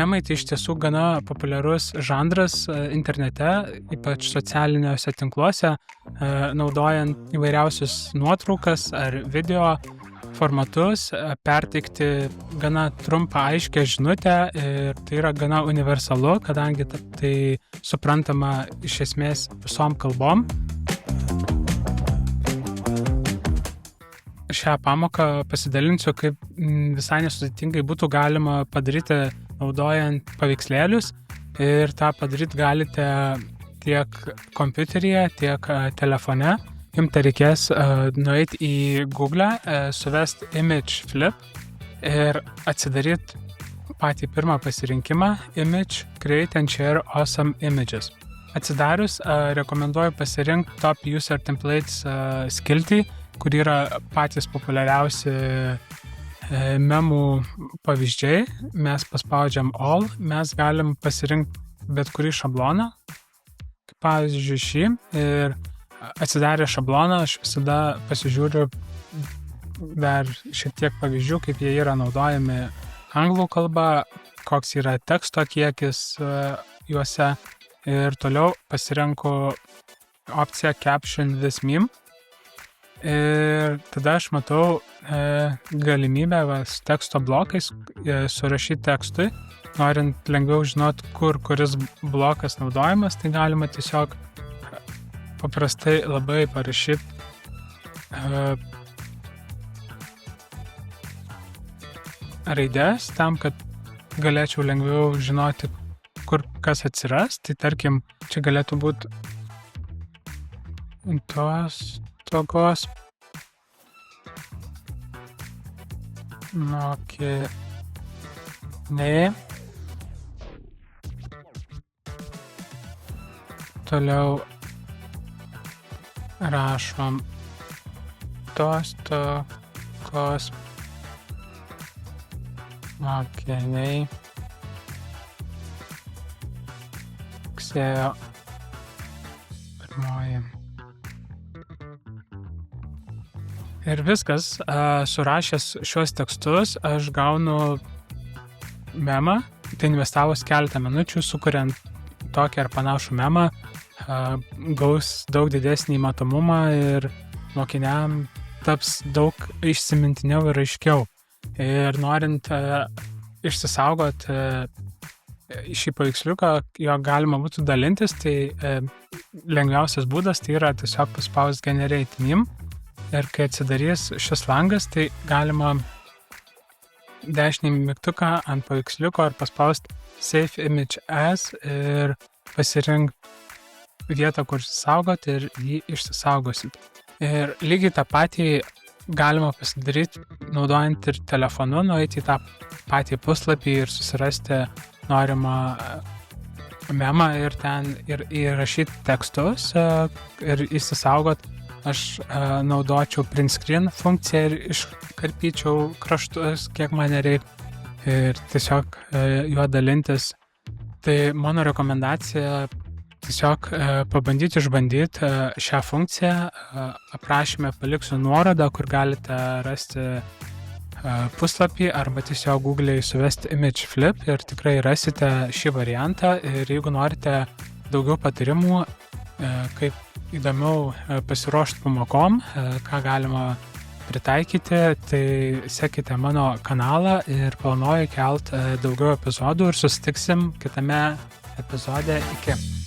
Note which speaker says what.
Speaker 1: Memai tai iš tiesų gana populiarus žanras internete, ypač socialiniuose tinkluose, naudojant įvairiausius nuotraukas ar video formatus, perteikti gana trumpą aiškią žinutę ir tai yra gana universalu, kadangi tai suprantama iš esmės visom kalbom. Šią pamoką pasidalinsiu, kaip visai nesudėtingai būtų galima padaryti naudojant paveikslėlius ir tą padaryti galite tiek kompiuteryje, tiek telefone. Jums tai reikės nueiti į Google, suvesti image flip ir atsidaryti patį pirmą pasirinkimą image create and share awesome images. Atsidarius rekomenduoju pasirinkti top user templates skiltį, kur yra patys populiariausi memų pavyzdžiai. Mes paspaudžiam all, mes galim pasirinkti bet kurį šabloną, kaip pavyzdžiui šį, ir atsidarę šabloną aš visada pasižiūriu dar šiek tiek pavyzdžių, kaip jie yra naudojami anglų kalba, koks yra teksto kiekis juose, ir toliau pasirenku opciją caption this meme. Ir tada aš matau galimybę su teksto blokais surašyti tekstui. Norint lengviau žinot, kuris blokas naudojamas, tai galima tiesiog paprastai labai parašyti raides tam, kad galėčiau lengviau žinoti, kur kas atsiras. Tai tarkim, čia galėtų būti tokios mokiniai. Toliau rašom tokios mokiniai rugsėjo 1. Ir viskas, surašęs šios tekstus, aš gaunu memą. Tai investavus keletą minučių, sukuriant tokį ar panašų memą, gaus daug didesnį matomumą ir mokiniam taps daug įsimintiniau ir aiškiau. Ir norint išsisaugot šį paveiksliuką, jo galima būtų dalintis, tai lengviausias būdas tai yra tiesiog paspaust generate meme. Ir kai atsidarys šis langas, tai galima dešinį mygtuką ant paveiksliuko ir paspaust Save Image As ir pasirinkti vietą, kur išsisaugot, ir jį išsisaugosit. Ir lygiai tą patį galima pasidaryti naudojant ir telefonu, nueiti į tą patį puslapį ir susirasti norimą memą ir ten ir įrašyti tekstus ir išsisaugot. Aš naudočiau print screen funkciją ir iškarpyčiau kraštus, kiek man reikia, ir tiesiog juo dalintis. Tai mano rekomendacija tiesiog pabandyti išbandyti šią funkciją. Aprašyme paliksiu nuorodą, kur galite rasti puslapį arba tiesiog Google'ai suvesti image flip ir tikrai rasite šį variantą. Ir jeigu norite daugiau patarimų, kaip įdomiau pasiruošti pamokom, ką galima pritaikyti, tai sekite mano kanalą ir planuoju kelt daugiau epizodų ir susitiksim kitame epizode. Iki.